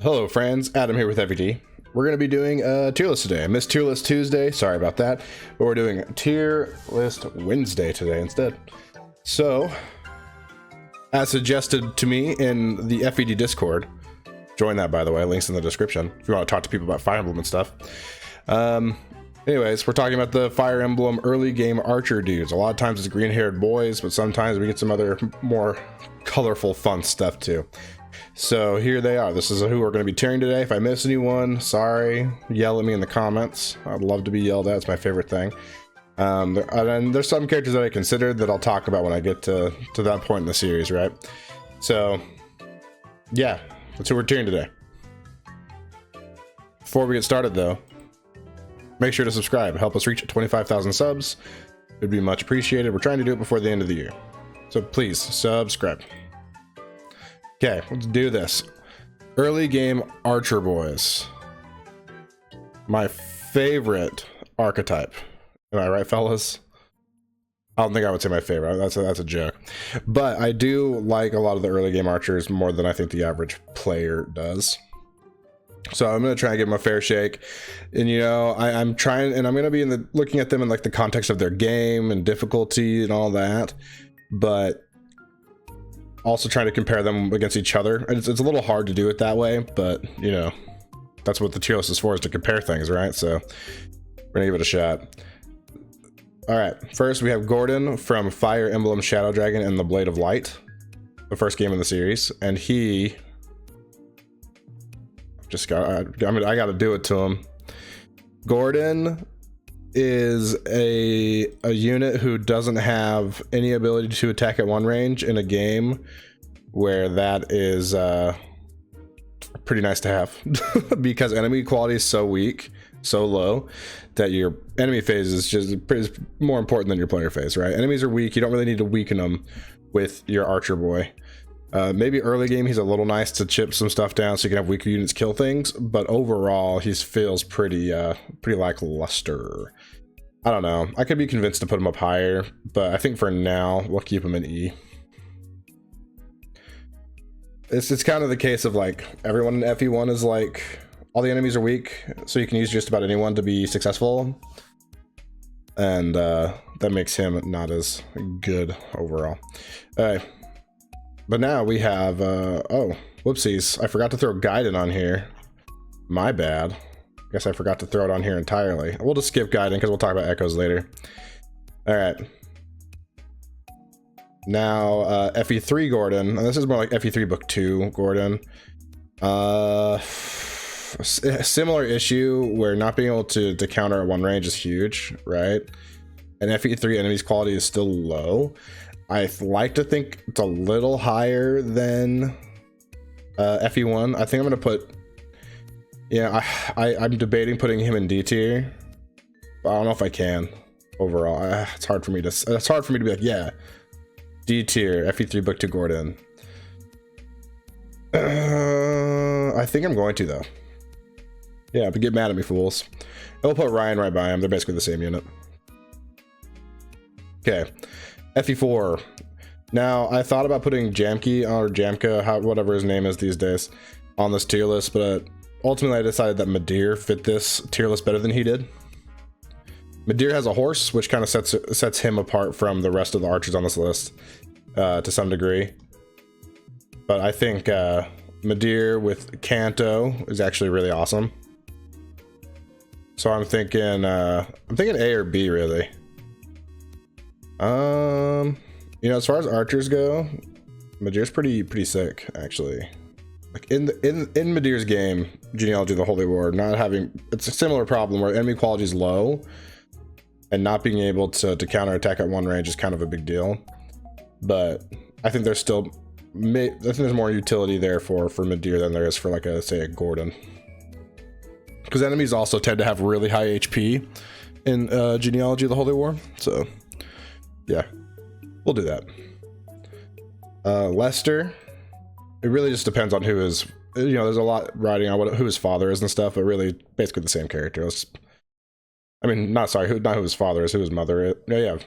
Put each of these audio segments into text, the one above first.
Hello friends, Adam here with FET. We're going to be doing a tier list today. I missed tier list Tuesday, sorry about that. But we're doing tier list Wednesday today instead. So, as suggested to me in the FET Discord, join that by the way, links in the description, if you want to talk to people about Fire Emblem and stuff. Anyways, we're talking about the Fire Emblem early game archer dudes. A lot of times it's green haired boys, but sometimes we get some other more colorful fun stuff too. So here they are. This is who we're going to be tiering today. If I miss anyone, sorry. Yell at me in the comments. I'd love to be yelled at. It's my favorite thing. And there's some characters that I considered that I'll talk about when I get to that point in the series, right? So, yeah, that's who we're tiering today. Before we get started, though, make sure to subscribe. Help us reach 25,000 subs. It would be much appreciated. We're trying to do it before the end of the year. So please, subscribe. Okay, let's do this. Early game archer boys. My favorite archetype. Am I right, fellas? I don't think I would say my favorite. That's a joke. But I do like a lot of the early game archers more than I think the average player does. So I'm going to try and give them a fair shake. And, you know, I'm trying, and I'm going to be looking at them in like the context of their game and difficulty and all that. But also trying to compare them against each other. It's a little hard to do it that way, but you know, that's what the tier list is for, is to compare things, right? So we're gonna give it a shot. All right, first we have Gordin from Fire Emblem Shadow Dragon and the Blade of Light, the first game in the series, and he just I gotta do it to him. Gordin is a unit who doesn't have any ability to attack at one range in a game where that is pretty nice to have because enemy quality is so weak, so low, that your enemy phase is more important than your player phase, right? Enemies are weak, you don't really need to weaken them with your archer boy. Maybe early game he's a little nice to chip some stuff down so you can have weaker units kill things, but overall he feels pretty lackluster. I don't know. I could be convinced to put him up higher, but I think for now we'll keep him in E. It's kind of the case of like everyone in FE1 is like all the enemies are weak, so you can use just about anyone to be successful, and that makes him not as good overall. But now we have, oh, whoopsies. I forgot to throw Gaiden on here. My bad. Guess I forgot to throw it on here entirely. We'll just skip Gaiden because we'll talk about Echoes later. All right. Now, FE3 Gordin. And this is more like FE3 Book 2 Gordin. Similar issue where not being able to counter at one range is huge, right? And FE3 enemies quality is still low. I like to think it's a little higher than FE1. I think I'm gonna put, yeah, I'm debating putting him in D tier, but I don't know if I can overall. It's hard for me to be like, yeah, D tier FE3 Book 2 Gordin. I think I'm going to though. Yeah, but get mad at me, fools. I'll put Ryan right by him. They're basically the same unit. Okay. FE4. Now, I thought about putting Jamke or Jamka, whatever his name is these days, on this tier list, but ultimately I decided that Midir fit this tier list better than he did. Midir has a horse, which kind of sets him apart from the rest of the archers on this list to some degree. But I think Midir with Kanto is actually really awesome. So I'm thinking A or B really. You know, as far as archers go, Midir's pretty sick actually. Like in Midir's game, Genealogy of the Holy War, it's a similar problem where enemy quality is low, and not being able to counter attack at one range is kind of a big deal. But I think there's more utility there for Midir than there is for like say a Gordin, because enemies also tend to have really high HP in Genealogy of the Holy War, so. Yeah, we'll do that. Lester, it really just depends on who is, you know, there's a lot riding on who his father is and stuff, but really basically the same character. I mean, not who his father is, who his mother is. Yeah,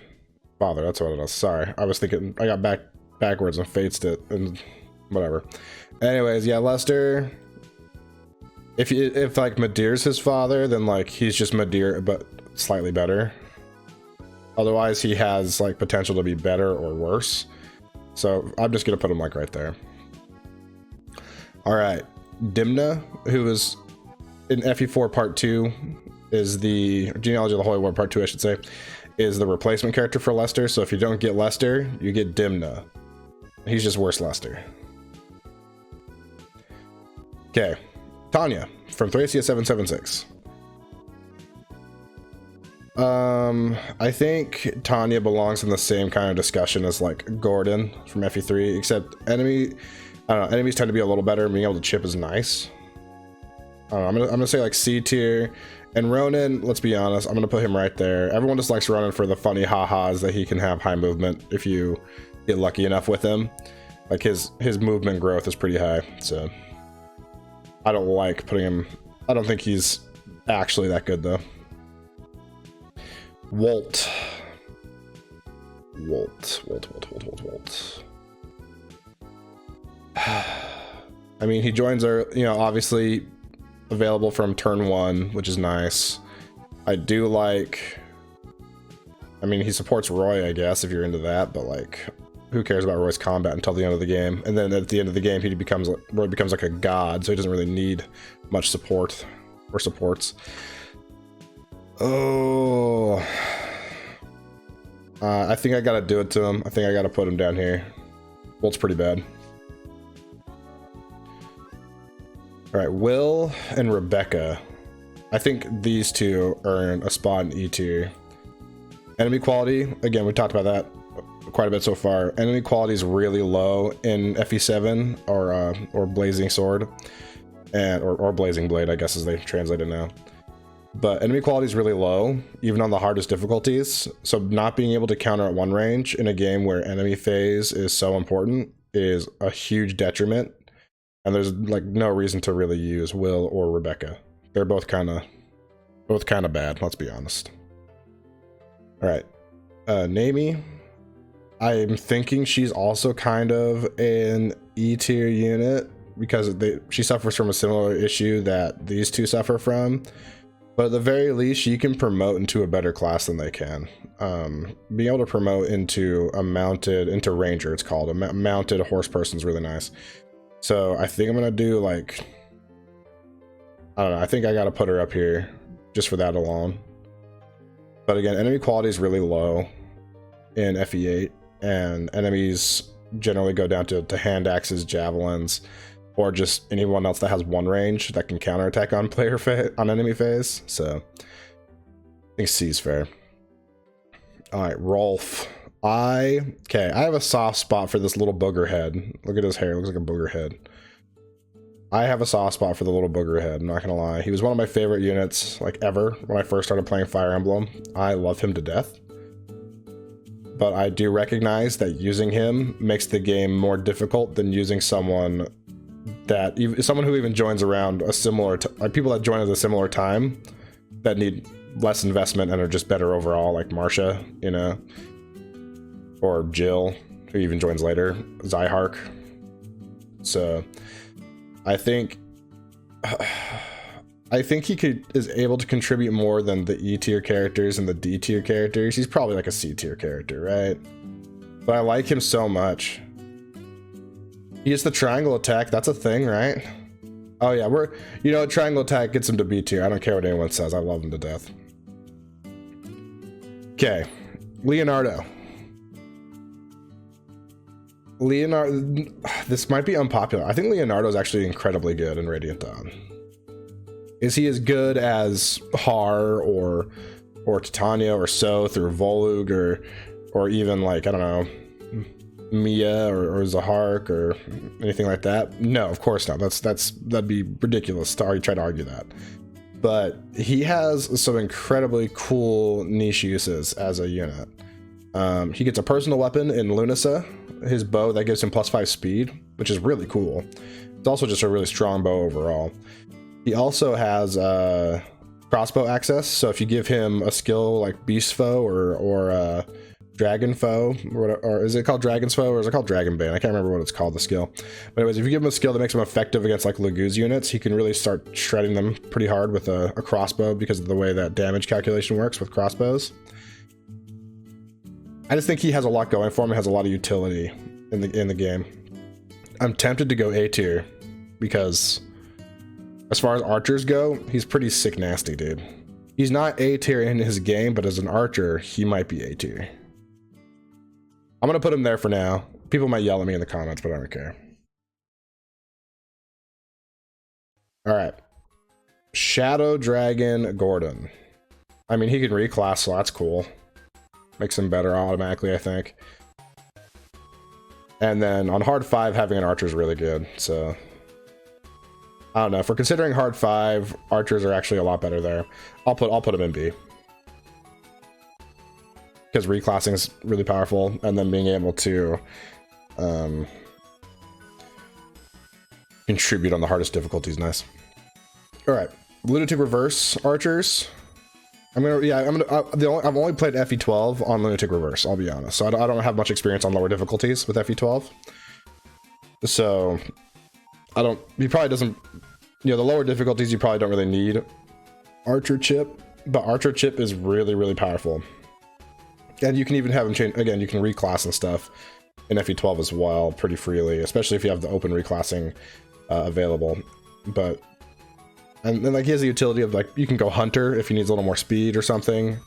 father, that's what it is. Sorry, I was thinking, I got backwards and Fatesed it, and whatever. Anyways, yeah, Lester, If like Madir's his father, then like he's just Madir but slightly better. Otherwise he has like potential to be better or worse. So I'm just gonna put him like right there. All right, Dimna, who is in FE4 Part 2, is the Genealogy of the Holy War Part 2, I should say, is the replacement character for Lester. So if you don't get Lester, you get Dimna. He's just worse Lester. Okay, Tanya from Thracia 776. I think Tanya belongs in the same kind of discussion as like Gordin from FE3, except I don't know, enemies tend to be a little better. Being able to chip is nice. I'm gonna say like C tier. And Ronan, let's be honest, I'm gonna put him right there. Everyone just likes Ronan for the funny ha-has that he can have high movement if you get lucky enough with him. Like his movement growth is pretty high, so I don't like putting him. I don't think he's actually that good though. Walt. I mean, he joins our, you know, obviously available from turn 1, which is nice. I do like, I mean, he supports Roy, I guess, if you're into that, but like, who cares about Roy's combat until the end of the game? And then at the end of the game, Roy becomes like a god, so he doesn't really need much support or supports. Oh, I think I gotta do it to him. I think I gotta put him down here. Walt's pretty bad. All right, Will and Rebecca. I think these two earn a spot in E tier. Enemy quality, again, we talked about that quite a bit so far. Enemy quality is really low in FE7 or Blazing Sword, and or Blazing Blade, I guess, as they translate it now. But enemy quality is really low, even on the hardest difficulties. So not being able to counter at one range in a game where enemy phase is so important is a huge detriment. And there's like no reason to really use Will or Rebecca. They're both kind of bad, let's be honest. All right, Naomi. I'm thinking she's also kind of an E tier unit because she suffers from a similar issue that these two suffer from. But at the very least, she can promote into a better class than they can. Being able to promote into into Ranger, it's called. A mounted horse person is really nice. So I think I'm gonna do like, I don't know, I think I gotta put her up here just for that alone. But again, enemy quality is really low in FE8, and enemies generally go down to hand axes, javelins, or just anyone else that has one range that can counterattack on on enemy phase. So I think C is fair. All right, Rolf. I have a soft spot for this little booger head. Look at his hair, it looks like a booger head. I have a soft spot for the little booger head, I'm not gonna lie. He was one of my favorite units, like ever, when I first started playing Fire Emblem. I love him to death. But I do recognize that using him makes the game more difficult than using someone who even joins around a similar, like people that join at a similar time that need less investment and are just better overall, like Marcia, you know, or Jill, who even joins later, Zyhark. So I think he is able to contribute more than the E tier characters and the D tier characters. He's probably like a C tier character, right? But I like him so much. He gets the triangle attack, that's a thing, right? Oh yeah, triangle attack gets him to B tier. I don't care what anyone says, I love him to death. Okay, Leonardo, this might be unpopular. I think Leonardo is actually incredibly good in Radiant Dawn. Is he as good as Har or Titania or Soth or Volug or even like, I don't know, Mia or Zahark or anything like that? No, of course not. That'd be ridiculous to try to argue that. But he has some incredibly cool niche uses as a unit. He gets a personal weapon in Lunasa, his bow that gives him +5 speed, which is really cool. It's also just a really strong bow overall. He also has crossbow access, so if you give him a skill like Beast Foe or Dragon Foe, or is it called Dragon's Foe, or is it called Dragon Bane? I can't remember what it's called, the skill. But anyways, if you give him a skill that makes him effective against like Laguz units, he can really start shredding them pretty hard with a crossbow because of the way that damage calculation works with crossbows. I just think he has a lot going for him and has a lot of utility in the game. I'm tempted to go A tier because as far as archers go, he's pretty sick nasty, dude. He's not A tier in his game, but as an archer, he might be A tier. I'm gonna put him there for now. People might yell at me in the comments, but I don't care. All right. Shadow Dragon Gordin. I mean, he can reclass, so that's cool. Makes him better automatically, I think. And then on hard 5, having an archer is really good, so I don't know. If we're considering hard 5, archers are actually a lot better there. I'll put him in B. Because reclassing is really powerful, and then being able to contribute on the hardest difficulty is nice. All right, Lunatic Reverse archers. I've only played FE12 on Lunatic Reverse, I'll be honest. So I don't have much experience on lower difficulties with FE12. So he probably doesn't, the lower difficulties you probably don't really need Archer Chip, but Archer Chip is really, really powerful. And you can even have him change, again, you can reclass and stuff in FE12 as well, pretty freely, especially if you have the open reclassing available. But, and then like he has the utility of like, you can go Hunter if he needs a little more speed or something.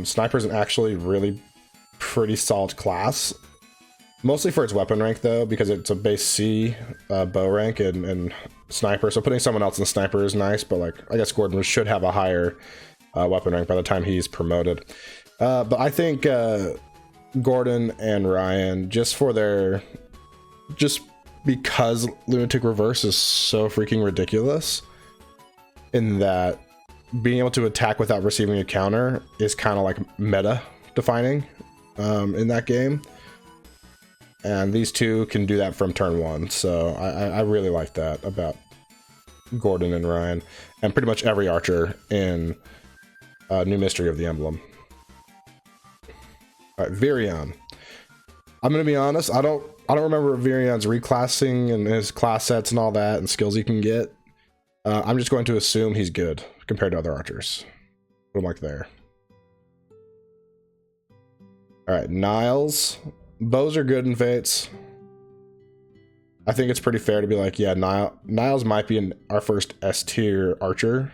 Sniper's an actually really pretty solid class. Mostly for its weapon rank though, because it's a base C bow rank and sniper, so putting someone else in the sniper is nice, but like, I guess Gordin should have a higher weapon rank by the time he's promoted. But I think Gordin and Ryan, just because Lunatic Reverse is so freaking ridiculous, in that being able to attack without receiving a counter is kind of like meta defining in that game. And these two can do that from turn 1, so I really like that about Gordin and Ryan, and pretty much every archer in New Mystery of the Emblem. All right, Virion. I'm gonna be honest, I don't remember Virion's reclassing and his class sets and all that and skills he can get. I'm just going to assume he's good compared to other archers. Put him like there. All right, Niles. Bows are good in Fates. I think it's pretty fair to be like, yeah, Niles might be our first S tier archer.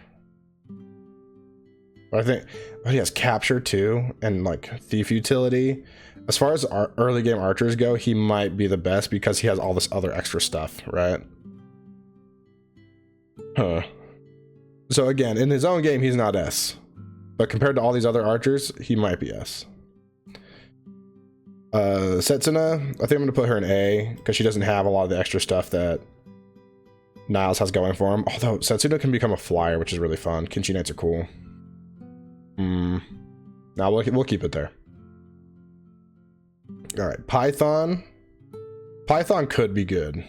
But I think he has capture too, and like thief utility. As far as our early game archers go, he might be the best because he has all this other extra stuff, right? Huh. So again, in his own game, he's not S. But compared to all these other archers, he might be S. Setsuna, I think I'm gonna put her in A because she doesn't have a lot of the extra stuff that Niles has going for him. Although Setsuna can become a flyer, which is really fun. Kinchi Knights are cool. Now we'll keep it there. All right, Python. Python could be good.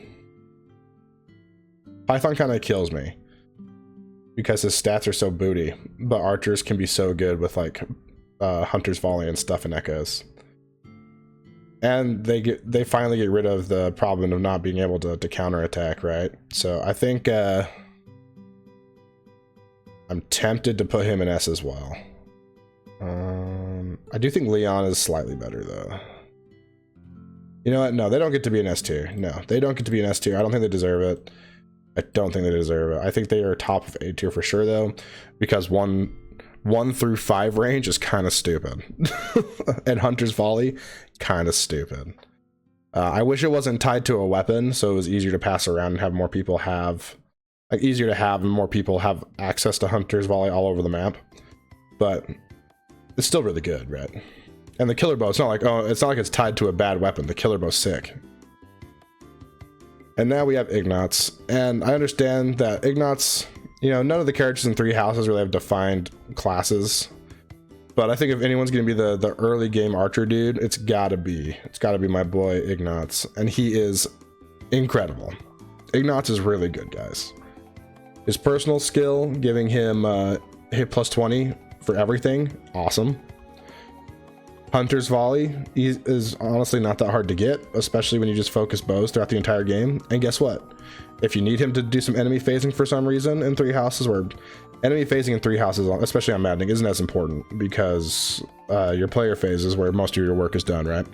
Python kind of kills me because his stats are so booty, but archers can be so good with like Hunter's Volley and stuff and echoes. And they finally get rid of the problem of not being able to counterattack, right? So I think I'm tempted to put him in S as well. I do think Leon is slightly better though. You know what? No, they don't get to be an S tier. No, they don't get to be an S tier. I don't think they deserve it. I don't think they deserve it. I think they are top of A tier for sure though, because 1 through 5 range is kind of stupid. And Hunter's Volley, kind of stupid. I wish it wasn't tied to a weapon, so it was easier to pass around and have more people have, like easier to have and more people have access to Hunter's Volley all over the map. But it's still really good, right? And the killer bow, it's not like it's tied to a bad weapon. The killer bow's sick. And now we have Ignatz, and I understand that Ignatz, none of the characters in 3 houses really have defined classes. But I think if anyone's gonna be the early game archer dude, it's gotta be my boy Ignatz, and he is incredible. Ignatz is really good, guys. His personal skill, giving him hit plus 20 for everything, awesome. Hunter's Volley is honestly not that hard to get, especially when you just focus bows throughout the entire game. And guess what? If you need him to do some enemy phasing for some reason in 3 houses, where enemy phasing in 3 houses, especially on maddening, isn't as important because your player phase is where most of your work is done, right?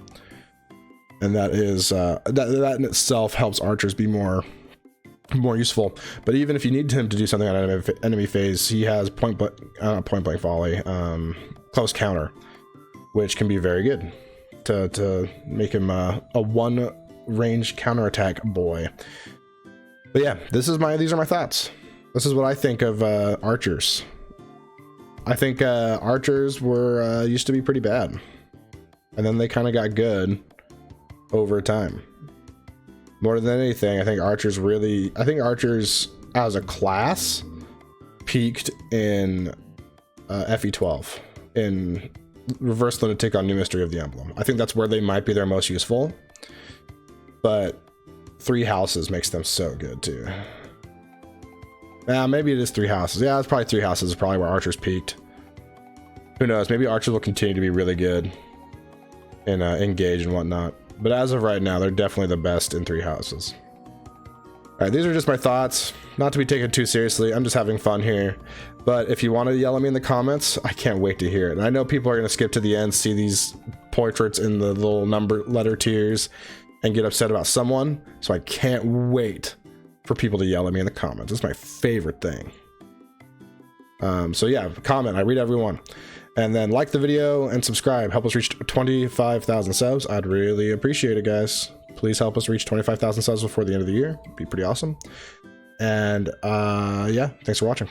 And that is that in itself helps archers be more useful. But even if you need him to do something on enemy phase, he has point blank volley, close counter, which can be very good to make him a 1 range counterattack boy. But yeah, these are my thoughts. This is what I think of archers. I think archers were used to be pretty bad, and then they kind of got good over time. More than anything, I think archers as a class peaked in FE12 in Reverse Lunatic on New Mystery of the Emblem. I think that's where they might be their most useful, but 3 houses makes them so good too. Maybe it is 3 houses. Yeah, it's probably 3 houses is probably where archers peaked. Who knows? Maybe archers will continue to be really good and engage and whatnot. But as of right now, they're definitely the best in 3 houses. All right, these are just my thoughts. Not to be taken too seriously. I'm just having fun here. But if you want to yell at me in the comments, I can't wait to hear it. And I know people are going to skip to the end, see these portraits in the little letter tiers, and get upset about someone. So I can't wait for people to yell at me in the comments. It's my favorite thing. So yeah, comment. I read everyone. And then like the video and subscribe. Help us reach 25,000 subs. I'd really appreciate it, guys. Please help us reach 25,000 subs before the end of the year. It'd be pretty awesome. And yeah, thanks for watching.